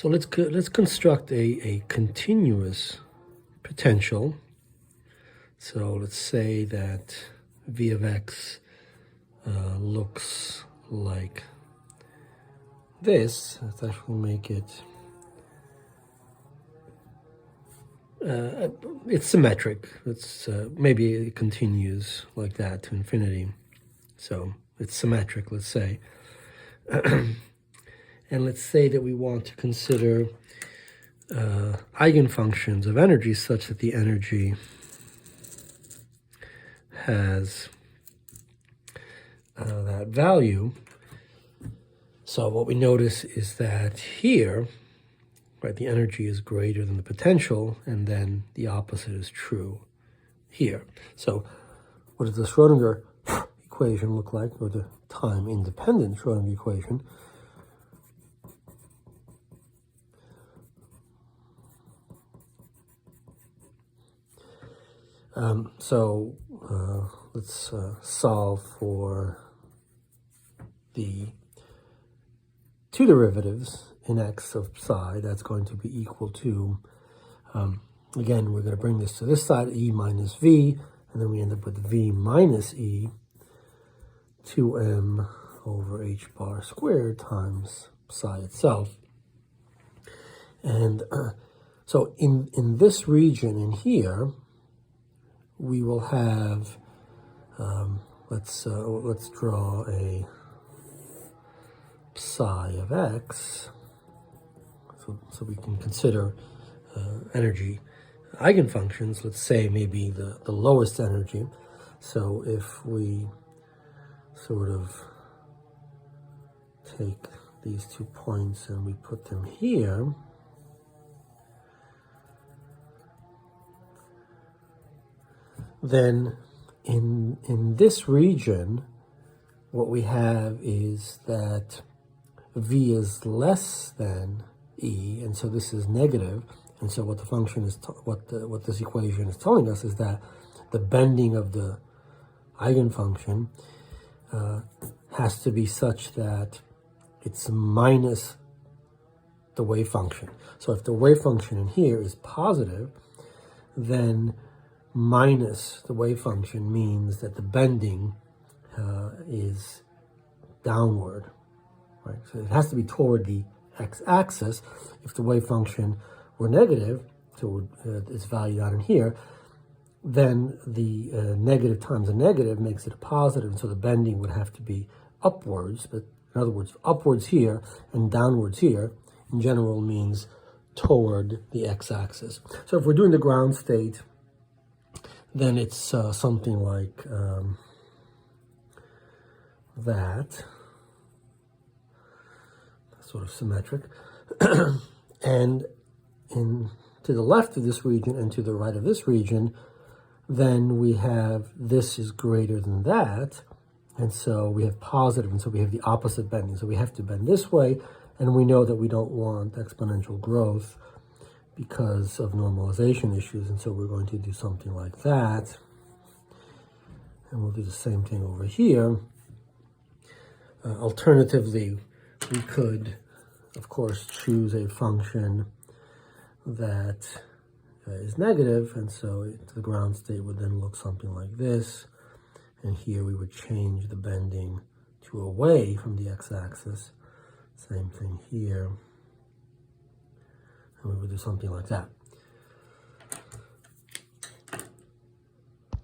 So let's construct a continuous potential. So let's say that V of x looks like this. Let's actually make it, it's symmetric. It's maybe it continues like that to infinity. So it's symmetric, let's say. And let's say that we want to consider eigenfunctions of energy such that the energy has that value. So what we notice is that here, right, the energy is greater than the potential, and then the opposite is true here. So what does the Schrodinger equation look like, or the time-independent Schrodinger equation? Let's solve for the two derivatives in x of psi. That's going to be equal to, again, we're going to bring this to this side, e minus v, and then we end up with v minus e 2m over h bar squared times psi itself. And so in this region in here, we will have, let's draw a psi of x, so we can consider energy eigenfunctions. Let's say maybe the lowest energy. So if we sort of take these 2 points and we put them here, then in this region, what we have is that v is less than e, and so this is negative. And so what the function is, what this equation is telling us is that the bending of the eigenfunction has to be such that it's minus the wave function. So if the wave function in here is positive, then minus the wave function means that the bending is downward, right? So it has to be toward the x-axis. If the wave function were negative, so its value down in here, then the negative times a negative makes it a positive, and so the bending would have to be upwards. But in other words, upwards here and downwards here in general means toward the x-axis. So if we're doing the ground state, then it's something like that, sort of symmetric. And to the left of this region and to the right of this region, then we have this is greater than that, and so we have positive, and so we have the opposite bending. So we have to bend this way, and we know that we don't want exponential growth because of normalization issues, and so we're going to do something like that. And we'll do the same thing over here. Alternatively, we could, of course, choose a function that is negative, and so the ground state would then look something like this. And here we would change the bending to away from the x-axis. Same thing here. And we would do something like that.